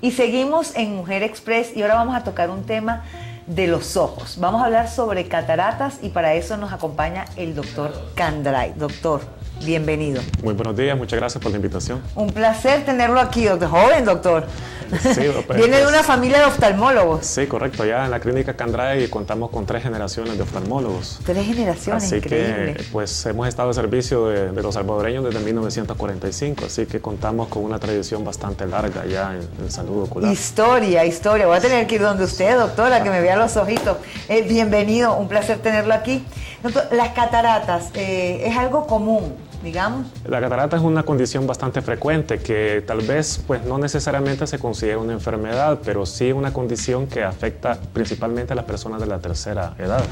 Y seguimos en Mujer Express y ahora vamos a tocar un tema de los ojos. Vamos a hablar sobre cataratas y para eso nos acompaña el doctor Candray. Doctor, bienvenido. Muy buenos días, muchas gracias por la invitación. Un placer tenerlo aquí, doctor. Joven, doctor. Sí, Viene de una familia de oftalmólogos. Sí, correcto. Ya en la clínica Candray contamos con 3 generaciones de oftalmólogos. 3 generaciones, así increíble. Que pues hemos estado al servicio de los salvadoreños desde 1945, así que contamos con una tradición bastante larga ya en salud ocular. Historia. Voy a tener que ir donde usted, doctora, que me vea los ojitos. Bienvenido, un placer tenerlo aquí. Doctor, las cataratas es algo común, digamos. La catarata es una condición bastante frecuente que tal vez pues no necesariamente se considera una enfermedad, pero sí una condición que afecta principalmente a las personas de la tercera edad.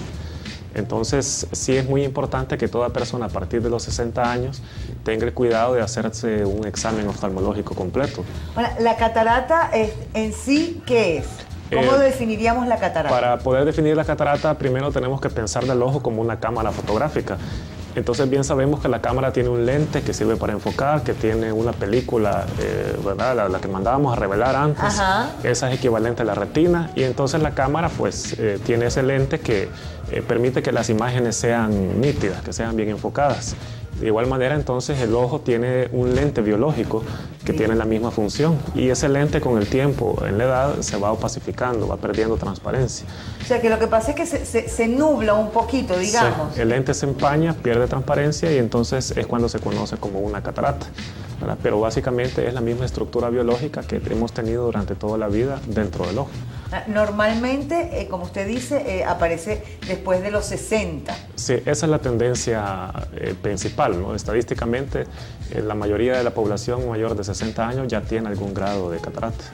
Entonces sí es muy importante que toda persona a partir de los 60 años tenga el cuidado de hacerse un examen oftalmológico completo. Bueno, la catarata en sí, ¿qué es? ¿Cómo definiríamos la catarata? Para poder definir la catarata, primero tenemos que pensar del ojo como una cámara fotográfica. Entonces bien sabemos que la cámara tiene un lente que sirve para enfocar, que tiene una película, ¿verdad? La que mandábamos a revelar antes. Ajá. Esa es equivalente a la retina y entonces la cámara pues tiene ese lente que permite que las imágenes sean nítidas, que sean bien enfocadas. De igual manera, entonces, el ojo tiene un lente biológico que tiene la misma función y ese lente con el tiempo, en la edad, se va opacificando, va perdiendo transparencia. O sea, que lo que pasa es que se nubla un poquito, digamos. Sí, el lente se empaña, pierde transparencia y entonces es cuando se conoce como una catarata, ¿verdad? Pero básicamente es la misma estructura biológica que hemos tenido durante toda la vida dentro del ojo. Normalmente, como usted dice, aparece después de los 60. Sí, esa es la tendencia principal, ¿no? Estadísticamente, la mayoría de la población mayor de 60 años ya tiene algún grado de catarata.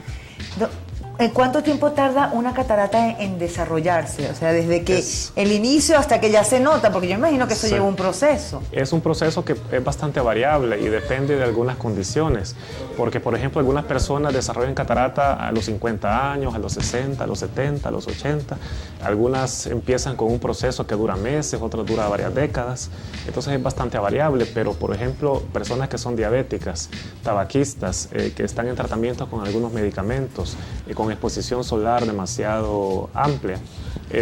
¿En cuánto tiempo tarda una catarata en desarrollarse? O sea, desde que el inicio hasta que ya se nota, porque yo imagino que eso lleva un proceso. Es un proceso que es bastante variable y depende de algunas condiciones, porque por ejemplo algunas personas desarrollan catarata a los 50 años, a los 60, a los 70, a los 80, algunas empiezan con un proceso que dura meses, otras dura varias décadas, entonces es bastante variable, pero por ejemplo personas que son diabéticas, tabaquistas, que están en tratamiento con algunos medicamentos, con exposición solar demasiado amplia,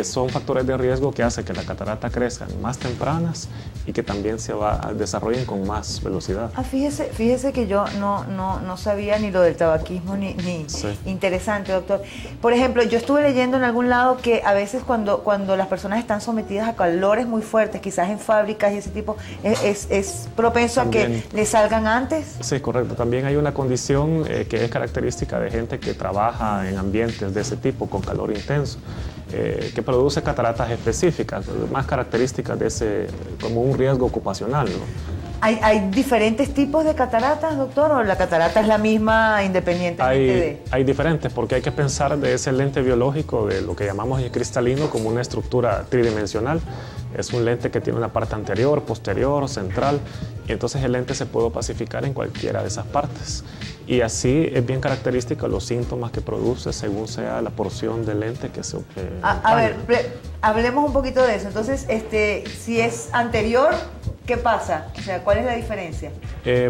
son factores de riesgo que hacen que la catarata crezcan más tempranas y que también se desarrollen con más velocidad. Fíjese que yo no sabía ni lo del tabaquismo ni Sí. Interesante, doctor. Por ejemplo, yo estuve leyendo en algún lado que a veces cuando las personas están sometidas a calores muy fuertes, quizás en fábricas y ese tipo, es propenso también a que le salgan antes. Sí, correcto. También hay una condición que es característica de gente que trabaja en ambientes de ese tipo, con calor intenso, que produce cataratas específicas, más características de ese, como un riesgo ocupacional, ¿no? ¿Hay diferentes tipos de cataratas, doctor, o la catarata es la misma independientemente Hay diferentes, porque hay que pensar de ese lente biológico, de lo que llamamos el cristalino, como una estructura tridimensional. Es un lente que tiene una parte anterior, posterior, central, y entonces el lente se puede opacificar en cualquiera de esas partes. Y así es bien característico los síntomas que produce según sea la porción del lente que se a ver, hablemos un poquito de eso. Entonces, si es anterior, ¿qué pasa? O sea, ¿cuál es la diferencia?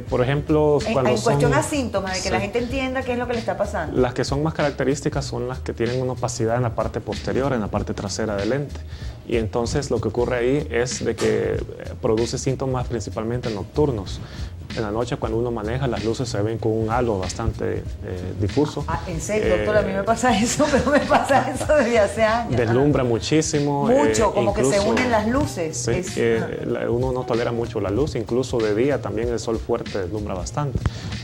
Por ejemplo, en cuestión a síntomas, de que la gente entienda qué es lo que le está pasando. Las que son más características son las que tienen una opacidad en la parte posterior, en la parte trasera del lente. Y entonces lo que ocurre ahí es de que produce síntomas principalmente nocturnos. En la noche cuando uno maneja, las luces se ven con un halo bastante difuso. ¿En serio, doctor? A mí me pasa eso, pero me pasa eso desde hace años. Deslumbra muchísimo. Mucho, como incluso, que se unen las luces. Sí, uno no tolera mucho la luz, incluso de día también el sol fuerte deslumbra bastante.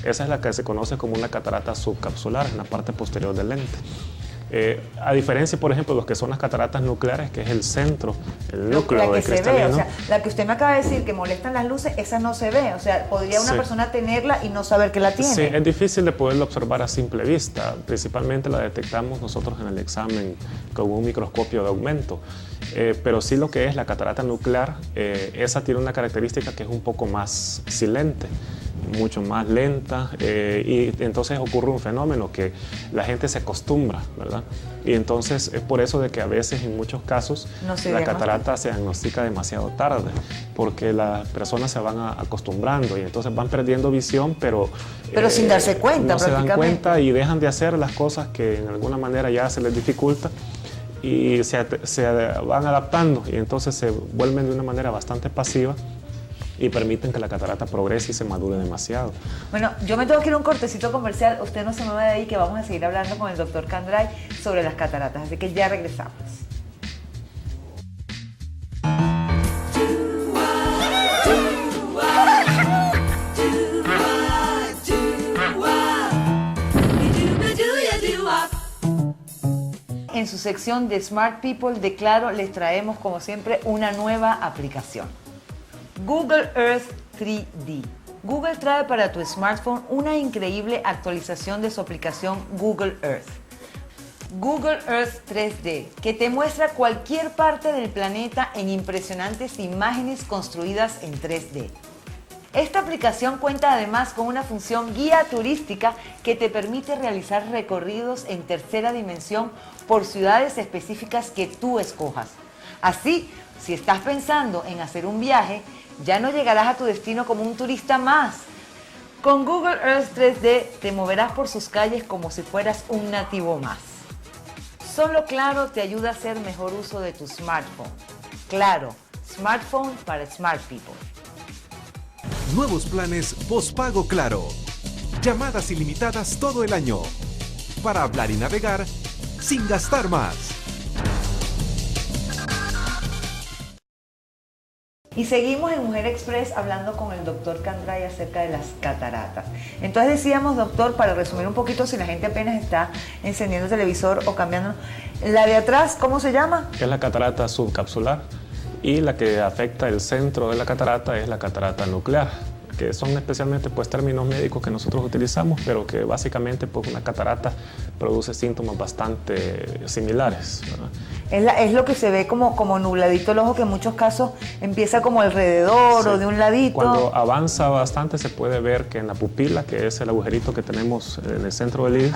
Esa es la que se conoce como una catarata subcapsular en la parte posterior del lente. A diferencia, por ejemplo, de los que son las cataratas nucleares, que es el centro, el núcleo de cristalino. O sea, la que usted me acaba de decir que molestan las luces, esa no se ve. O sea, podría una persona tenerla y no saber que la tiene. Sí, es difícil de poderlo observar a simple vista. Principalmente la detectamos nosotros en el examen con un microscopio de aumento. Pero sí lo que es la catarata nuclear, esa tiene una característica que es un poco más silente. mucho más lenta y entonces ocurre un fenómeno que la gente se acostumbra, ¿verdad? Y entonces es por eso de que a veces en muchos casos la catarata se diagnostica demasiado tarde, porque las personas se van acostumbrando y entonces van perdiendo visión, pero sin darse cuenta, no se dan cuenta y dejan de hacer las cosas que en alguna manera ya se les dificulta y se van adaptando y entonces se vuelven de una manera bastante pasiva y permiten que la catarata progrese y se madure demasiado. Bueno, yo me tengo que ir a un cortecito comercial, usted no se mueva de ahí que vamos a seguir hablando con el doctor Candray sobre las cataratas, así que ya regresamos. En su sección de Smart People de Claro les traemos como siempre una nueva aplicación. Google Earth 3D. Google trae para tu smartphone una increíble actualización de su aplicación Google Earth. Google Earth 3D, que te muestra cualquier parte del planeta en impresionantes imágenes construidas en 3D. Esta aplicación cuenta además con una función guía turística que te permite realizar recorridos en tercera dimensión por ciudades específicas que tú escojas. Así, si estás pensando en hacer un viaje, ya no llegarás a tu destino como un turista más. Con Google Earth 3D te moverás por sus calles como si fueras un nativo más. Solo Claro te ayuda a hacer mejor uso de tu smartphone. Claro, smartphone para smart people. Nuevos planes postpago Claro. Llamadas ilimitadas todo el año. Para hablar y navegar sin gastar más. Y seguimos en Mujer Express hablando con el doctor Candray acerca de las cataratas. Entonces decíamos, doctor, para resumir un poquito, si la gente apenas está encendiendo el televisor o cambiando, la de atrás, ¿cómo se llama? Es la catarata subcapsular y la que afecta el centro de la catarata es la catarata nuclear, que son especialmente pues términos médicos que nosotros utilizamos, pero que básicamente pues una catarata produce síntomas bastante similares, ¿verdad? Es lo que se ve como nubladito el ojo, que en muchos casos empieza como alrededor, sí, o de un ladito. Cuando avanza bastante se puede ver que en la pupila, que es el agujerito que tenemos en el centro del iris,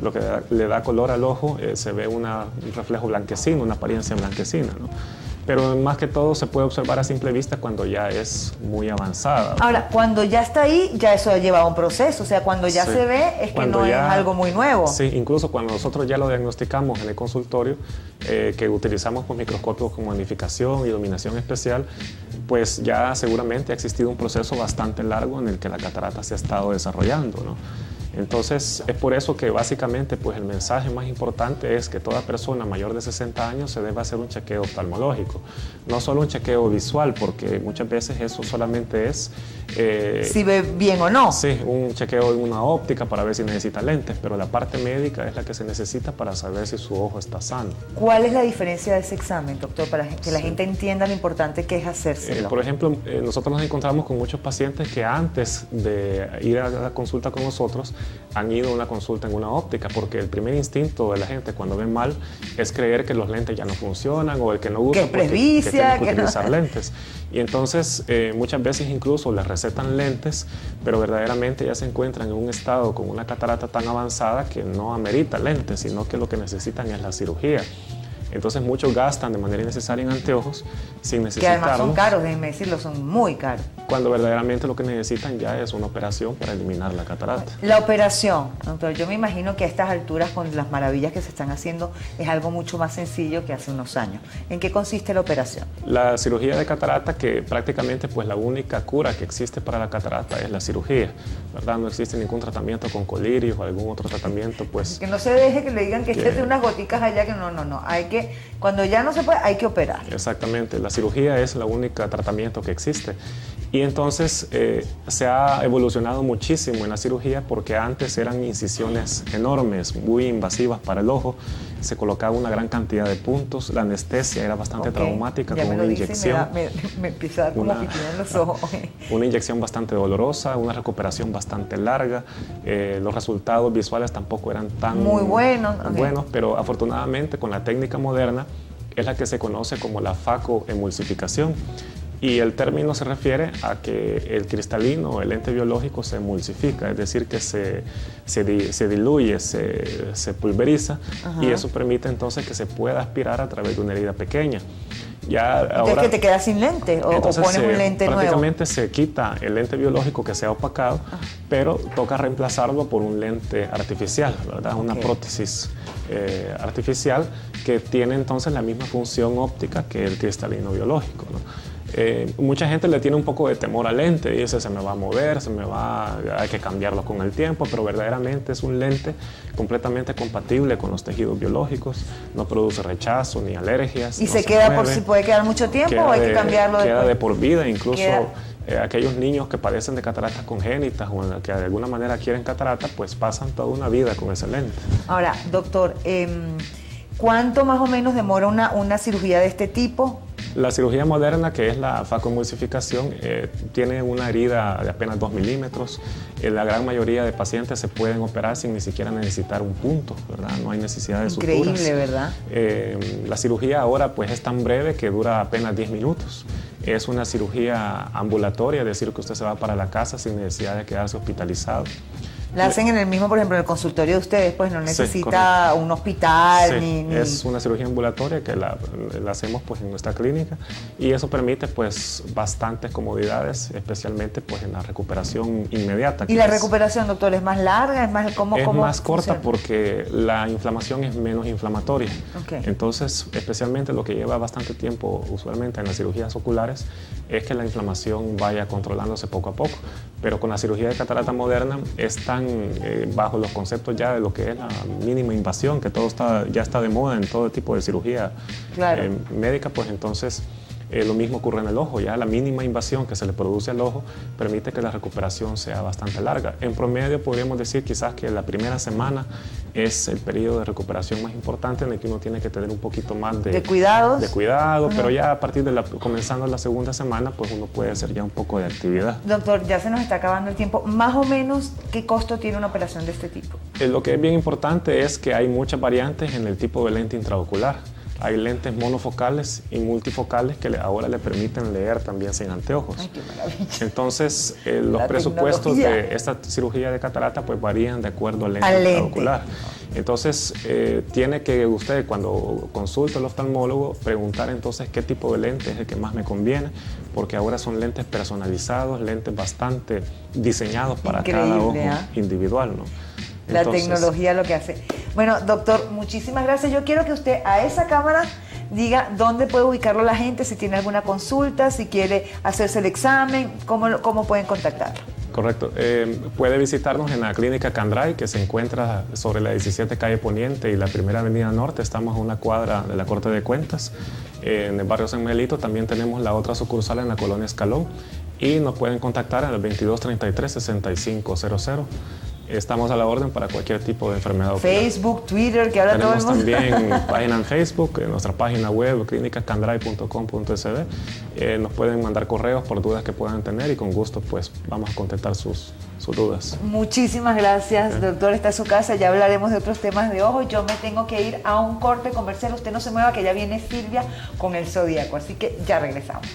lo que le da color al ojo, se ve un reflejo blanquecino, una apariencia blanquecina, ¿no? Pero más que todo se puede observar a simple vista cuando ya es muy avanzada. Ahora, cuando ya está ahí, ya eso ha llevado un proceso, o sea, cuando ya se ve es que no es algo muy nuevo. Sí, incluso cuando nosotros ya lo diagnosticamos en el consultorio, que utilizamos pues, microscopios con magnificación y iluminación especial, pues ya seguramente ha existido un proceso bastante largo en el que la catarata se ha estado desarrollando, ¿no? Entonces, es por eso que básicamente pues, el mensaje más importante es que toda persona mayor de 60 años se debe hacer un chequeo oftalmológico. No solo un chequeo visual, porque muchas veces eso solamente es... si ve bien o no. Sí, un chequeo en una óptica para ver si necesita lentes, pero la parte médica es la que se necesita para saber si su ojo está sano. ¿Cuál es la diferencia de ese examen, doctor, para que la gente entienda lo importante que es hacérselo? Por ejemplo, nosotros nos encontramos con muchos pacientes que antes de ir a la consulta con nosotros han ido a una consulta en una óptica, porque el primer instinto de la gente cuando ve mal es creer que los lentes ya no funcionan o el que no usa que presbicia, que utilizar lentes. Y entonces muchas veces incluso les recetan lentes, pero verdaderamente ya se encuentran en un estado con una catarata tan avanzada que no amerita lentes, sino que lo que necesitan es la cirugía. Entonces muchos gastan de manera innecesaria en anteojos sin necesitarlos. Que además son caros, déjenme decirlo, son muy caros. Cuando verdaderamente lo que necesitan ya es una operación para eliminar la catarata. La operación, doctor, yo me imagino que a estas alturas, con las maravillas que se están haciendo, es algo mucho más sencillo que hace unos años. ¿En qué consiste la operación? La cirugía de catarata, que prácticamente pues la única cura que existe para la catarata es la cirugía, ¿verdad? No existe ningún tratamiento con colirios o algún otro tratamiento, pues... Que no se deje que le digan que esté de unas goticas allá, que no, hay que... Cuando ya no se puede, hay que operar. Exactamente, la cirugía es la única tratamiento que existe. Y entonces se ha evolucionado muchísimo en la cirugía, porque antes eran incisiones enormes, muy invasivas para el ojo. Se colocaba una gran cantidad de puntos, la anestesia era bastante traumática, ya con una inyección. Me empieza a dar como piquín en los ojos. Una inyección bastante dolorosa, una recuperación bastante larga. Los resultados visuales tampoco eran tan muy buenos, pero afortunadamente con la técnica moderna es la que se conoce como la facoemulsificación. Y el término se refiere a que el cristalino, el lente biológico, se emulsifica, es decir, que se diluye, se pulveriza. Ajá. Y eso permite entonces que se pueda aspirar a través de una herida pequeña. Ya entonces, ¿que te quedas sin lente o pones un lente nuevo? Prácticamente se quita el lente biológico que se ha opacado, pero toca reemplazarlo por un lente artificial, ¿verdad? Una prótesis artificial que tiene entonces la misma función óptica que el cristalino biológico, ¿no? Mucha gente le tiene un poco de temor al lente, dice se me va a mover, hay que cambiarlo con el tiempo, pero verdaderamente es un lente completamente compatible con los tejidos biológicos, no produce rechazo ni alergias. ¿Y se queda por si puede quedar mucho tiempo o hay que cambiarlo? Queda de por vida, incluso aquellos niños que padecen de cataratas congénitas o que de alguna manera quieren catarata, pues pasan toda una vida con ese lente. Ahora, doctor, ¿cuánto más o menos demora una cirugía de este tipo? La cirugía moderna, que es la facoemulsificación, tiene una herida de apenas 2 milímetros. La gran mayoría de pacientes se pueden operar sin ni siquiera necesitar un punto, ¿verdad? No hay necesidad de suturas. Increíble, ¿verdad? La cirugía ahora pues es tan breve que dura apenas 10 minutos. Es una cirugía ambulatoria, es decir, que usted se va para la casa sin necesidad de quedarse hospitalizado. La hacen en el mismo, por ejemplo, en el consultorio de ustedes, pues no necesita un hospital ni... Es una cirugía ambulatoria que la hacemos pues en nuestra clínica y eso permite pues bastantes comodidades, especialmente pues en la recuperación inmediata. ¿Y la recuperación, doctor, es más larga? ¿Es más, cómo más corta porque la inflamación es menos inflamatoria. Okay. Entonces, especialmente lo que lleva bastante tiempo usualmente en las cirugías oculares es que la inflamación vaya controlándose poco a poco, pero con la cirugía de catarata moderna están bajo los conceptos ya de lo que es la mínima invasión, que todo ya está de moda en todo tipo de cirugía médica, pues entonces lo mismo ocurre en el ojo, ya la mínima invasión que se le produce al ojo permite que la recuperación sea bastante larga. En promedio podríamos decir quizás que la primera semana es el periodo de recuperación más importante en el que uno tiene que tener un poquito más de cuidado, pero ya a partir de comenzando la segunda semana pues uno puede hacer ya un poco de actividad. Doctor, ya se nos está acabando el tiempo. Más o menos, ¿qué costo tiene una operación de este tipo? Lo que es bien importante es que hay muchas variantes en el tipo de lente intraocular. Hay lentes monofocales y multifocales que ahora le permiten leer también sin anteojos. Ay, qué maravilla. Entonces, los presupuestos de esta cirugía de catarata pues varían de acuerdo al lente intraocular. Entonces, tiene que usted, cuando consulte al oftalmólogo, preguntar entonces qué tipo de lente es el que más me conviene, porque ahora son lentes personalizados, lentes bastante diseñados para cada ojo individual, ¿no? Entonces, la tecnología lo que hace. Bueno, doctor, muchísimas gracias. Yo quiero que usted a esa cámara diga dónde puede ubicarlo la gente, si tiene alguna consulta, si quiere hacerse el examen, cómo pueden contactarlo. Correcto. Puede visitarnos en la clínica Candray, que se encuentra sobre la 17 calle Poniente y la primera avenida Norte. Estamos a una cuadra de la Corte de Cuentas. En el barrio San Miguelito también tenemos la otra sucursal en la colonia Escalón y nos pueden contactar en el 2233-6500. Estamos a la orden para cualquier tipo de enfermedad ocular. Facebook, Twitter, que ahora todo el mundo... Tenemos también página en Facebook, en nuestra página web, clinicascandray.com.sb. Nos pueden mandar correos por dudas que puedan tener y con gusto pues vamos a contestar sus dudas. Muchísimas gracias, doctor. Está en su casa, ya hablaremos de otros temas de ojo. Yo me tengo que ir a un corte comercial. Usted no se mueva, que ya viene Silvia con el Zodíaco, así que ya regresamos.